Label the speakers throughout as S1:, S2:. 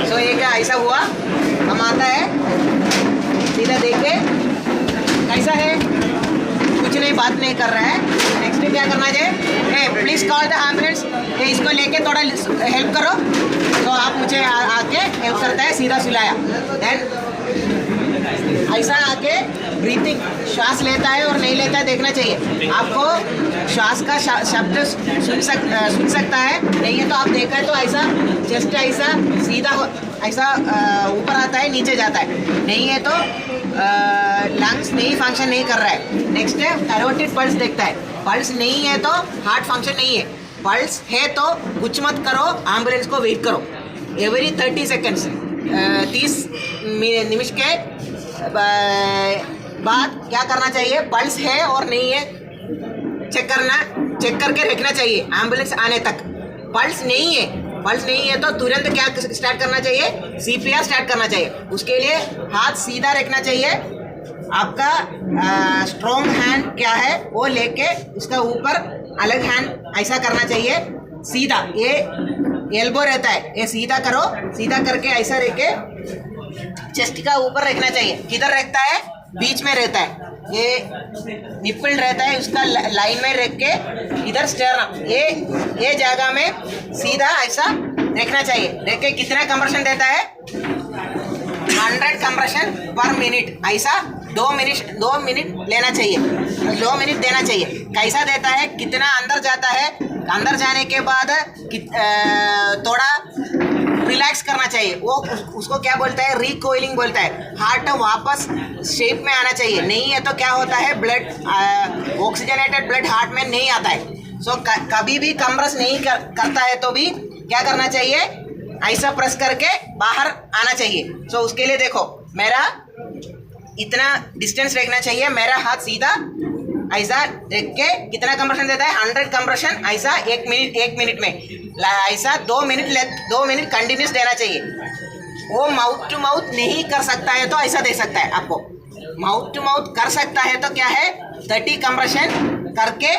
S1: सो ये क्या ऐसा हुआ, हम आता है सीधा देख के कैसा है, कुछ नहीं, बात नहीं कर रहा है। नेक्स्ट क्या करना चाहिए, प्लीज कॉल द एम्बुलेंस, इसको लेके थोड़ा हेल्प करो। तो आप मुझे आके हेल्प करता है, सीधा सुलाया। देन ऐसा आके ब्रीथिंग, श्वास लेता है और नहीं लेता है देखना चाहिए। आपको श्वास का शब्द सुन सकता है, नहीं है तो आप देखा है तो ऐसा चेस्ट ऐसा सीधा ऐसा ऊपर आता है, नीचे जाता है, नहीं है तो लंग्स नहीं फंक्शन नहीं कर रहा है। नेक्स्ट है कैरोटिड पल्स देखता है, पल्स नहीं है तो हार्ट फंक्शन नहीं है, पल्स है तो कुछ मत करो, एम्बुलेंस को वेट करो। एवरी 30 सेकेंड्स 30 निमिष के बाद क्या करना चाहिए, पल्स है और नहीं है चेक करके रखना चाहिए एम्बुलेंस आने तक। पल्स नहीं है तो तुरंत क्या स्टार्ट करना चाहिए, CPR स्टार्ट करना चाहिए। उसके लिए हाथ सीधा रखना चाहिए, आपका स्ट्रॉन्ग हैंड क्या है वो लेके उसका ऊपर अलग हैंड ऐसा करना चाहिए सीधा। ये एल्बो रहता है, ये सीधा करो, सीधा करके ऐसा रख के चेस्ट का ऊपर रखना चाहिए। किधर रखता है, बीच में रहता है, ये निप्पल रहता है, उसका लाइन में रख के इधर स्टर्नम, ये जगह में सीधा ऐसा रखना चाहिए। रख के कितना कंप्रेशन देता है, 100 कंप्रेशन पर मिनट, ऐसा 2 मिनट लेना चाहिए, 2 मिनट देना चाहिए। कैसा देता है, कितना अंदर जाता है, अंदर जाने के बाद थोड़ा रिलैक्स करना चाहिए, वो उसको क्या बोलता है, रिकोइलिंग बोलता है। हार्ट वापस शेप में आना चाहिए, नहीं है तो क्या होता है, ब्लड ऑक्सीजनेटेड ब्लड हार्ट में नहीं आता है। सो कभी भी कंप्रेस नहीं करता है तो भी क्या करना चाहिए, ऐसा प्रेस करके बाहर आना चाहिए। सो उसके लिए देखो, मेरा इतना डिस्टेंस रखना चाहिए, मेरा हाथ सीधा ऐसा रख के कितना कंप्रेशन देता है, 100 कंप्रेशन ऐसा 1 मिनट में, ऐसा 2 मिनट कंटिन्यूस देना चाहिए। वो माउथ टू माउथ नहीं कर सकता है तो ऐसा दे सकता है आपको, माउथ टू माउथ कर सकता है तो क्या है, 30 कंप्रेशन करके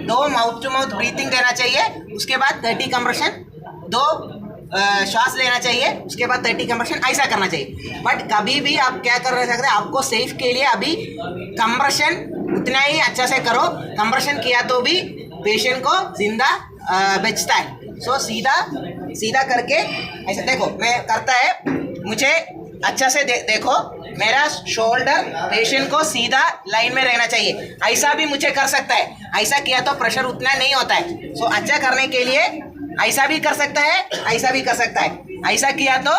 S1: 2 माउथ टू माउथ ब्रीथिंग देना चाहिए। उसके बाद 30 कंप्रेशन 2 श्वास लेना चाहिए, उसके बाद 30 कंप्रेशन ऐसा करना चाहिए। बट कभी भी आप क्या कर सकते हैं, आपको सेफ के लिए अभी कंप्रेशन उतना ही अच्छा से करो, कंप्रेशन किया तो भी पेशेंट को जिंदा बचता है। सो सीधा करके ऐसा देखो, मैं करता है, मुझे अच्छा से देखो, मेरा शोल्डर पेशेंट को सीधा लाइन में रहना चाहिए, ऐसा भी मुझे कर सकता है। ऐसा किया तो प्रेशर उतना नहीं होता है। सो अच्छा करने के लिए ऐसा भी कर सकता है, ऐसा भी कर सकता है, ऐसा किया तो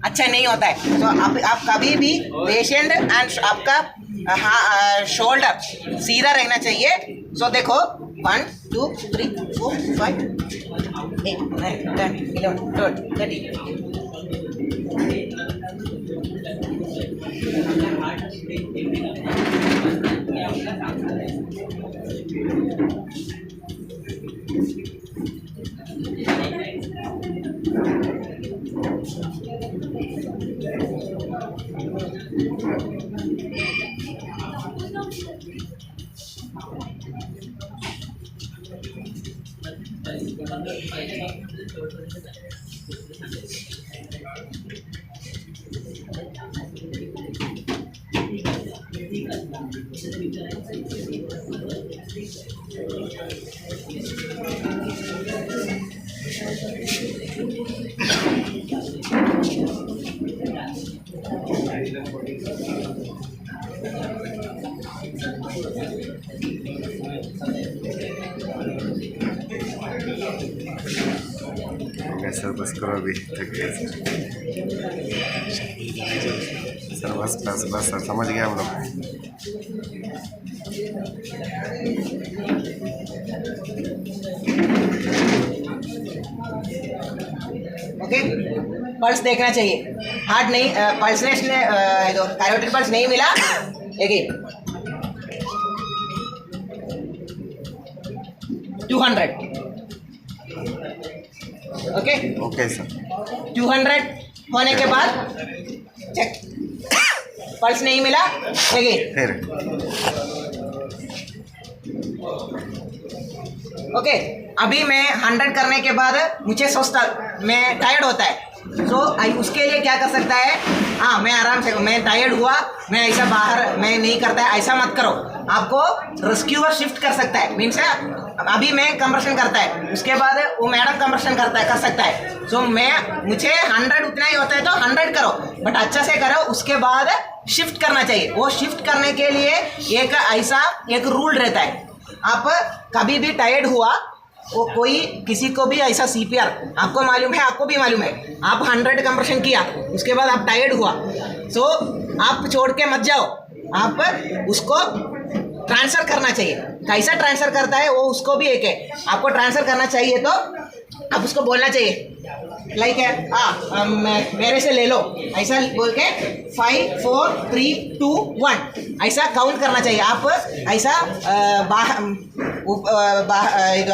S1: अच्छा नहीं होता है। तो आप कभी भी पेशेंट एंड आपका शोल्डर सीधा रहना चाहिए। सो देखो 1 2 3 4 5 8 9 10 11 12 13।
S2: सर बस करो, अभी थक गए सर, बस सर समझ गए हम लोग।
S1: ओके, पल्स देखना चाहिए, हार्ट नहीं, पल्सलेस ने कैरोटिड पल्स नहीं मिला, देखिए 200।
S2: ओके सर,
S1: 200 होने के बाद चेक, पल्स नहीं मिला, देखिए
S2: फिर
S1: ओके। अभी मैं 100 करने के बाद मुझे सोचता मैं टायर्ड होता है, तो उसके लिए क्या कर सकता है, हाँ मैं आराम से, मैं टायर्ड हुआ, मैं ऐसा बाहर मैं नहीं करता है, ऐसा मत करो। आपको रेस्क्यूअर शिफ्ट कर सकता है, मीन्स अभी मैं कंप्रेशन करता है, उसके बाद वो मैडम कंप्रेशन कर सकता है। सो मुझे 100 उतना ही होता है तो 100 करो, बट अच्छा से करो। उसके बाद शिफ्ट करना चाहिए। वो शिफ्ट करने के लिए एक ऐसा एक रूल रहता है, आप कभी भी टायर्ड हुआ, वो कोई किसी को भी ऐसा CPR आपको मालूम है, आपको भी मालूम है, आप 100 कंप्रेशन किया, उसके बाद आप टायर्ड हुआ, सो आप छोड़ के मत जाओ, आप उसको ट्रांसफ़र करना चाहिए। कैसा ट्रांसफ़र करता है वो उसको भी एक है, आपको ट्रांसफ़र करना चाहिए तो आप उसको बोलना चाहिए, लाइक है मेरे से ले लो, ऐसा बोल के 5 4 3 2 1 ऐसा काउंट करना चाहिए। आप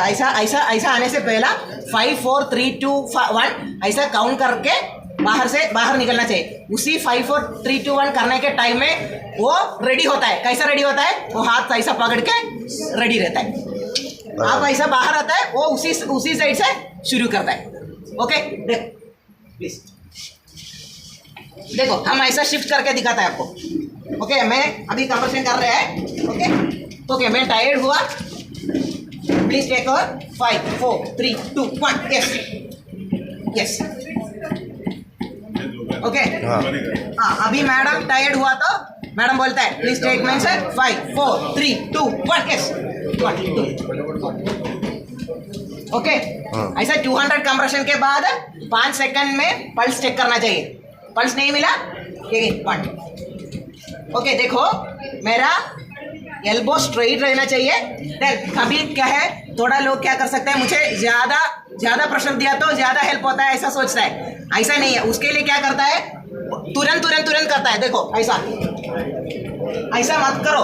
S1: ऐसा ऐसा आने से पहला 5 4 3 2 1 ऐसा काउंट करके बाहर निकलना चाहिए। उसी 5 4 3 2 1 करने के टाइम में वो रेडी होता है। कैसा रेडी होता है, वो हाथ ऐसा पकड़ के रेडी रहता है। आप ऐसा बाहर आता है, वो उसी साइड से शुरू करता है। ओके, देखो प्लीज, देखो हम ऐसा शिफ्ट करके दिखाता है आपको। ओके, मैं अभी कंप्रेशन कर रहे हैं। ओके, मैं टायर्ड हुआ, please take over 5 4 3 2 1 yes okay. हाँ, अभी मैडम टायर्ड हुआ तो मैडम बोलता है please take mention 5 4 3 2 1 yes 1 2 okay. ऐसा 200 कंप्रेशन के बाद 5 सेकंड में पल्स चेक करना चाहिए। पल्स नहीं मिला, 1 ओके। देखो मेरा एल्बो स्ट्रेट रहना चाहिए। देन कभी क्या है, थोड़ा लोग क्या कर सकते हैं, मुझे ज़्यादा प्रेशर दिया तो ज़्यादा हेल्प होता है ऐसा सोचता है। ऐसा नहीं है, उसके लिए क्या करता है, तुरंत करता है। देखो ऐसा मत करो,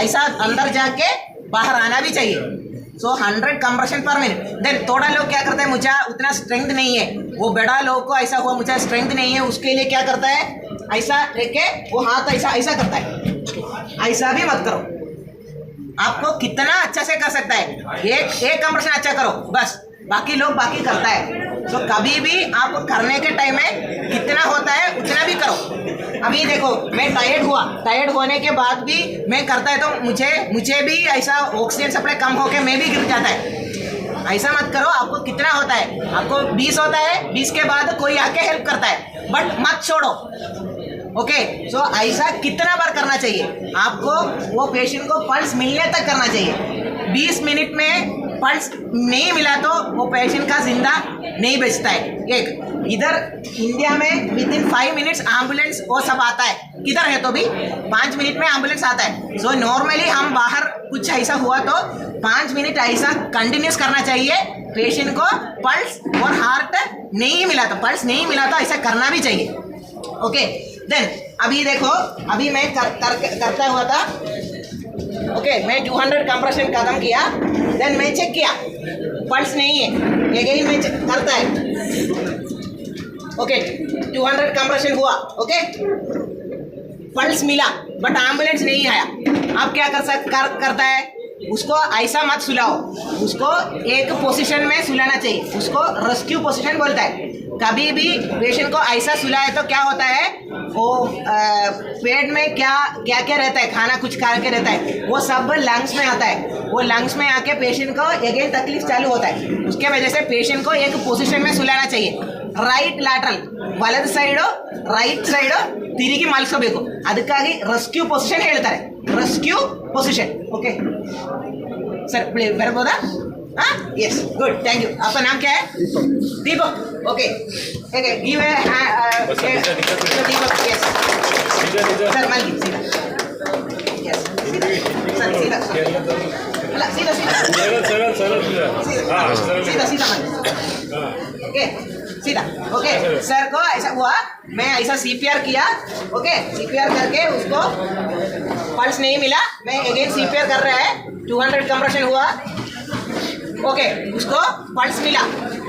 S1: ऐसा अंदर जाके बाहर आना भी चाहिए। सो 100 कंप्रेशन पर मिनट। देन थोड़ा लोग क्या करते हैं, मुझे उतना स्ट्रेंथ नहीं है, वो बड़ा लोग को ऐसा हुआ मुझे स्ट्रेंथ नहीं है, उसके लिए क्या करता है, ऐसा लेके वो हाथ ऐसा करता है। ऐसा भी मत करो, आपको कितना अच्छा से कर सकता है, एक कंप्रेशन अच्छा करो बस, बाकी लोग बाकी करता है। तो कभी भी आप करने के टाइम में कितना होता है उतना भी करो। अभी देखो मैं टायर्ड होने के बाद भी मैं करता है तो मुझे भी ऐसा ऑक्सीजन सप्लाई कम होके मैं भी गिर जाता है। ऐसा मत करो। आपको कितना होता है, आपको 20 होता है, 20 के बाद कोई आके हेल्प करता है, बट मत छोड़ो। ओके, सो ऐसा कितना बार करना चाहिए आपको, वो पेशेंट को पल्स मिलने तक करना चाहिए। 20 मिनट में पल्स नहीं मिला तो वो पेशेंट का जिंदा नहीं बचता है। एक इधर इंडिया में विदिन 5 मिनट्स एम्बुलेंस वो सब आता है, किधर है तो भी 5 मिनट में एम्बुलेंस आता है। सो नॉर्मली हम बाहर कुछ ऐसा हुआ तो 5 मिनट ऐसा कंटिन्यूस करना चाहिए। पेशेंट को पल्स और हार्ट नहीं मिला तो ऐसा करना भी चाहिए। ओके, देन अभी देखो, अभी मैं करता हुआ था। ओके, मैं 200 कंप्रेशन खत्म किया, देन मैं चेक किया पल्स नहीं है, अगेन मैं करता है। ओके, 200 कंप्रेशन हुआ, ओके, पल्स मिला बट एम्बुलेंस नहीं आया। आप क्या करता है, उसको ऐसा मत सुलाओ, उसको एक पोजीशन में सुलाना चाहिए, उसको रेस्क्यू पोजीशन बोलता है। कभी भी पेशेंट को ऐसा सुलाए तो क्या होता है, वो पेट में क्या रहता है, खाना कुछ खा के रहता है, वो सब लंग्स में आता है। वो लंग्स में आके पेशेंट को अगेन तकलीफ चालू होता है। उसके वजह से पेशेंट को एक पोजीशन में सुलाना चाहिए। ರೈಟ್ ಲ್ಯಾಟ್ರಲ್, ವಲದ ಸೈಡು ರೈಟ್ ಸೈಡು ತಿರುಗಿ ಮಲ್ಸ್ಕೋಬೇಕು. ಅದಕ್ಕಾಗಿ ರೆಸ್ಕ್ಯೂ ಪೊಸಿಷನ್ ಹೇಳ್ತಾರೆ, ರೆಸ್ಕ್ಯೂ ಪೊಸಿಷನ್. ಓಕೆ ಸರ್, ಬರ್ಬೋದಾ? हाँ, यस, गुड, थैंक यू. आपका नाम क्या है? दीपक. ओके, गिव दीपक. यस सर, मल्ली सीधा. यस सर, सीधा ओके, सीधा. ओके, सर को ऐसा हुआ, मैं ऐसा CPR किया. ओके, CPR करके उसको पल्स नहीं मिला, मैं अगेन CPR कर रहा है. 200 कंप्रेशन हुआ. ओके, उसको पल्स मिला.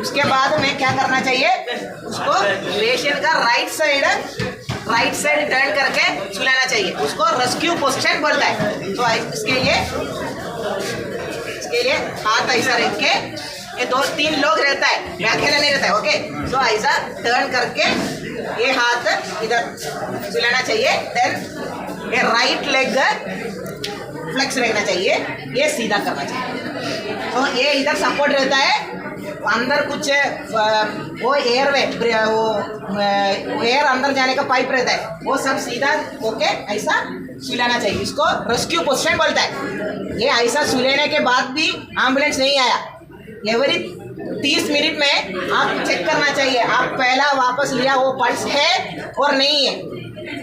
S1: उसके बाद में क्या करना चाहिए, उसको पेशेंट का राइट साइड टर्न करके सुलाना चाहिए. उसको रेस्क्यू पोजीशन बोलता है. तो इसके इसके लिए हाथ ऐसा रख के, ये 2-3 लोग रहता है, मैं अकेला नहीं रहता है, ओके। सो ऐसा टर्न करके ये हाथ इधर सुलाना चाहिए, देन ये राइट लेग फ्लेक्स रहना चाहिए, ये सीधा करना चाहिए। तो ये इधर सपोर्ट रहता है, अंदर कुछ वो एयर अंदर जाने का पाइप रहता है, वो सब सीधा ओके ऐसा सुलाना चाहिए। इसको रेस्क्यू पोजीशन बोलता है। ये ऐसा सुलाने के बाद भी एम्बुलेंस नहीं आया, एवरी 30 मिनट में आप चेक करना चाहिए, आप पहला वापस लिया वो पल्स है और नहीं है।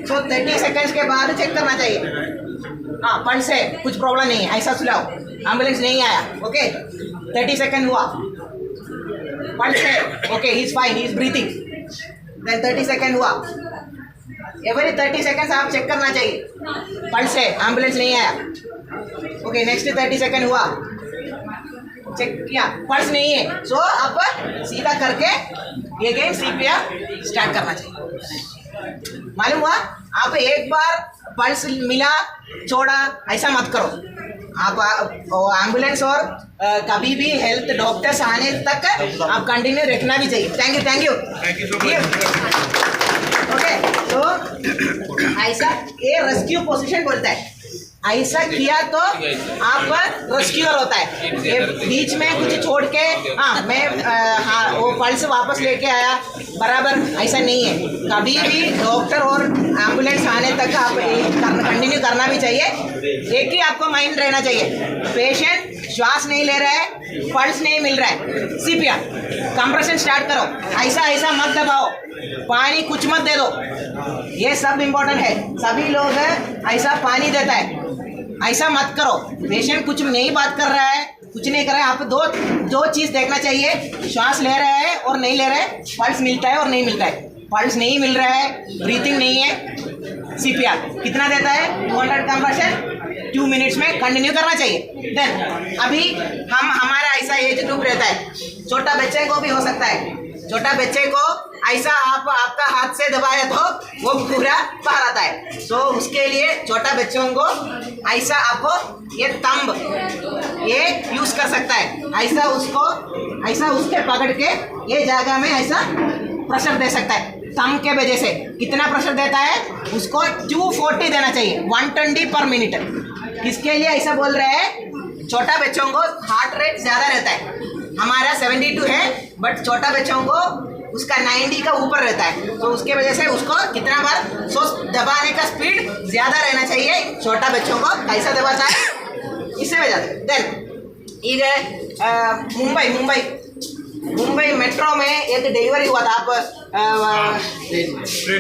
S1: सो 30 सेकंड्स के बाद चेक करना चाहिए, हाँ पल्स है, कुछ प्रॉब्लम नहीं है, ऐसा सुलाओ, एम्बुलेंस नहीं आया, ओके। 30 सेकंड हुआ, पल्स है, okay, he is fine, he is breathing, then 30 second हुआ, एवरी 30 सेकंड्स आप चेक करना चाहिए, पल्स है, एम्बुलेंस नहीं आया, ओके। नेक्स्ट 30 सेकंड हुआ, चेक किया, पल्स नहीं है, सो आप सीधा करके अगेन सीपीआर स्टार्ट करना चाहिए। मालूम हुआ? आप एक बार पल्स मिला छोड़ा ऐसा मत करो, आप एम्बुलेंस और कभी भी हेल्थ डॉक्टर्स आने तक आप कंटिन्यू रखना भी चाहिए। Thank you so much. Okay, तो ऐसा ये रेस्क्यू पोजीशन बोलता है, ऐसा किया तो आप रेस्क्यूअर होता है। ये बीच में कुछ छोड़ के हाँ वो पल्स वापस लेके आया बराबर, ऐसा नहीं है। कभी भी डॉक्टर और एम्बुलेंस आने तक आप कंटिन्यू करना भी चाहिए। एक ही आपको माइंड रहना चाहिए, पेशेंट श्वास नहीं ले रहा है, पल्स नहीं मिल रहा है, सीपीआर कंप्रेशन स्टार्ट करो, ऐसा मत दबाओ, पानी कुछ मत दे दो, ये सब इम्पोर्टेंट है। सभी लोग ऐसा पानी देता है, ऐसा मत करो। पेशेंट कुछ नहीं बात कर रहा है, कुछ नहीं कर रहा है, आप दो चीज़ देखना चाहिए, श्वास ले रहा है और नहीं ले रहा है, पल्स मिलता है और नहीं मिलता है। पल्स नहीं मिल रहा है, ब्रीथिंग नहीं है, सीपीआर कितना देता है 200 कंप्रेशन 2 मिनट्स में कंटिन्यू करना चाहिए। देन अभी हमारा ऐसा एज ग्रुप रहता है, छोटा बच्चे को भी हो सकता है, छोटा बच्चे को ऐसा आपका हाथ से दबाया तो वो पूरा बाहर आता है। सो उसके लिए छोटा बच्चों को ऐसा आपको ये तंब ये यूज कर सकता है, ऐसा उसके पकड़ के ये जगह में ऐसा प्रेशर दे सकता है। तंब के वजह से कितना प्रेशर देता है, उसको 240 देना चाहिए, 120 पर मिनट। किसके लिए ऐसा बोल रहे हैं? छोटा बच्चों को हार्ट रेट ज़्यादा रहता है, हमारा 72 है, बट छोटा बच्चों को उसका 90 का ऊपर रहता है, तो उसके वजह से उसको कितना बार दबाने का स्पीड ज़्यादा रहना चाहिए। छोटा बच्चों को कैसा दबाता है, इससे वजह से। देन इधर मुंबई मेट्रो में एक डिलीवरी हुआ था, आप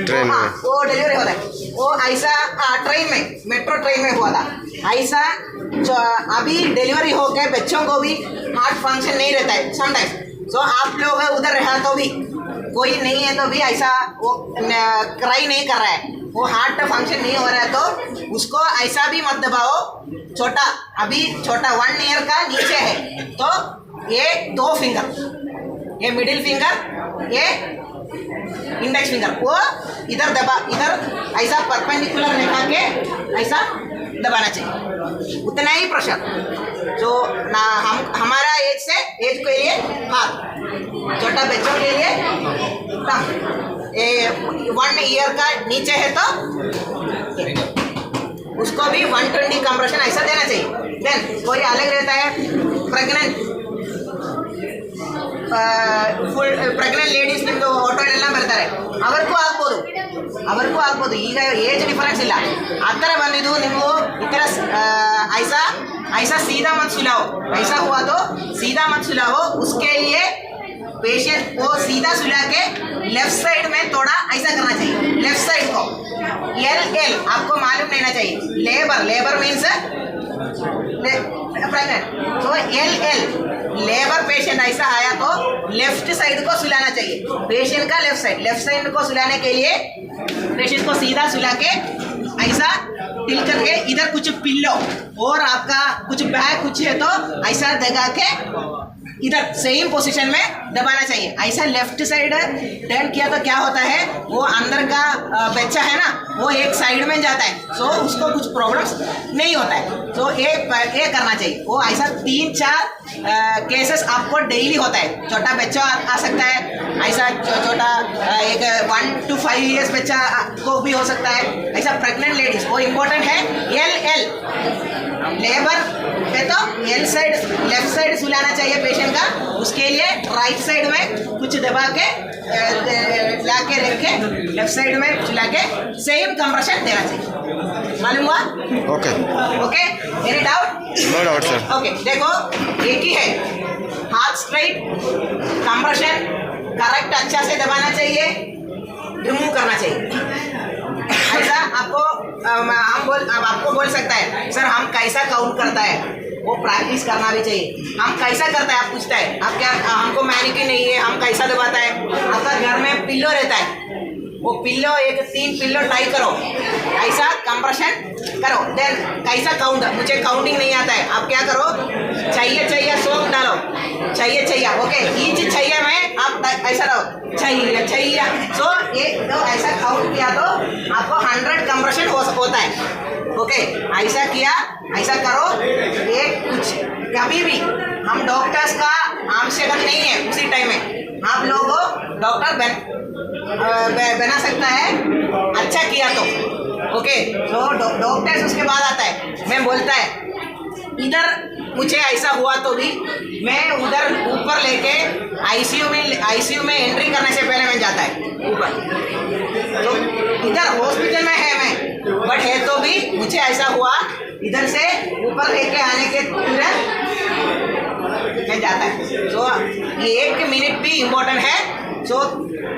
S1: ट्रेन में वो डिलीवरी होता है, वो ऐसा मेट्रो ट्रेन में हुआ था। ऐसा अभी डिलीवरी हो गए, बच्चों को भी हार्ट फंक्शन नहीं रहता है समटाइम्स। सो आप लोग उधर रहा तो भी कोई नहीं है तो भी ऐसा वो क्राई नहीं कर रहा है, वो हार्ट फंक्शन नहीं हो रहा है, तो उसको ऐसा भी मत दबाओ। छोटा 1 ईयर का नीचे है तो ये 2 फिंगर, ये मिडिल फिंगर, ये इंडेक्स फिंगर, वो इधर ऐसा परपेंडिकुलर लगा के ऐसा दबाना चाहिए, उतना ही प्रेशर। जो ना हमारा एज के लिए हाथ, छोटा बच्चों के लिए कम, 1 ईयर का नीचे है तो उसको भी 120 कंप्रेशन ऐसा देना चाहिए। देन कोई अलग रहता है, ಪ್ರೆಗ್ನೆಂಟ್ ಲೇಡೀಸ್ ನಿಮ್ಮದು ಆಟೋ ಎಲ್ಲ ಬರ್ತಾರೆ, ಅವ್ರಿಗೂ ಆಗ್ಬೋದು ಈಗ ಏಜ್ ಡಿಫರೆನ್ಸ್ ಇಲ್ಲ, ಆ ಥರ ಬಂದಿದ್ದು ನೀವು ಈ ಥರ ऐसा सीधा मत सुलाओ, ऐसा हुआ तो सीधा मत सुलाओ। उसके लिए पेशेंट को सीधा सुला के लेफ्ट साइड में थोड़ा ऐसा करना चाहिए, लेफ्ट साइड को एल आपको मालूम रहना चाहिए। लेबर मीन्स प्रेग्नेंट, तो एल लेबर पेशेंट ऐसा आया तो लेफ्ट साइड को सुलाना चाहिए, पेशेंट का लेफ्ट साइड को सुलाने के लिए पेशेंट को सीधा सुला के ऐसा टिल करके इधर कुछ पिल्लो और आपका कुछ बैग कुछ है तो ऐसा दगा के इधर सेम पोजीशन में दबाना चाहिए। ऐसा लेफ्ट साइड टर्न किया तो क्या होता है, वो अंदर का बच्चा है ना, वो एक साइड में जाता है, सो उसको कुछ प्रॉब्लम्स नहीं होता है। तो ये करना चाहिए। वो ऐसा 3-4 केसेस आपको डेली होता है। छोटा बच्चा आ सकता है, ऐसा छोटा एक 1 to 5 years बच्चा को भी हो सकता है, ऐसा प्रेग्नेंट लेडीज, वो इम्पोर्टेंट है। लेबर पे तो एल साइड लेफ्ट साइड सुलाना चाहिए पेशेंट का, उसके लिए राइट साइड में कुछ दबा के ला के रख के लेफ्ट साइड में सुला के सेम कंप्रेशन देना चाहिए। मालूम हुआ?
S2: Okay
S1: okay, any doubt?
S2: No doubt sir.
S1: Okay, देखो एक ही है, हाथ स्ट्राइट, कंप्रेशन करेक्ट अच्छा से दबाना चाहिए, रिमूव करना चाहिए। ऐसा आपको बोल सकता है सर हम कैसा काउंट करता है, वो प्रैक्टिस करना भी चाहिए। हम कैसा करता है, आप पूछता है आप क्या, हमको मैनिक्योर नहीं है, हम कैसा दबाता है। आपका घर में पिल्लो रहता है, वो पिल्लो 3 पिल्लो टाई करो, ऐसा कंप्रेशन करो, देन कैसा काउंट, मुझे काउंटिंग नहीं आता है, आप क्या करो, चाहिए सॉन्ग डालो, चाहिए ओके, ईच चाहिए में आप ऐसा रहो, चाहिए सो ये तो ऐसा काउंट किया तो आपको 100 कंप्रेशन होता है। ओके, ऐसा किया, ऐसा करो। ये कुछ कभी भी हम डॉक्टर्स का आवश्यकता नहीं है, उसी टाइम में आप लोगों डॉक्टर बना सकता है, अच्छा किया तो। ओके, तो डॉक्टर्स उसके बाद आता है, मैं बोलता है इधर मुझे ऐसा हुआ तो भी मैं उधर ऊपर लेके आईसीयू में एंट्री करने से पहले मैं जाता है ऊपर। तो इधर हॉस्पिटल में है मैं, बट है तो भी मुझे ऐसा हुआ, इधर से ऊपर लेके आने के तुरंत मैं जाता है। तो ये 1 मिनट भी इम्पोर्टेंट है। सो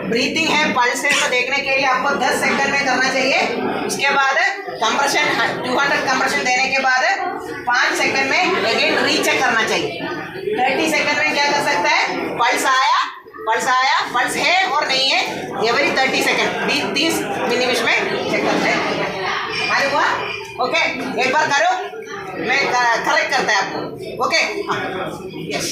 S1: ब्रीथिंग है, पल्स है, तो देखने के लिए आपको 10 सेकंड में करना चाहिए। उसके बाद कंप्रेशन 200 कंप्रेशन देने के बाद 5 सेकंड में अगेन रीचेक करना चाहिए। 30 सेकंड में क्या कर सकता है, पल्स आया, पल्स है और नहीं है, एवरी 30 सेकंड 30 मिनट में चेक करते हैं। मालूम हुआ? ओके, एक बार करो, मैं करेक्ट करता है आपको। ओके, हाँ, यस।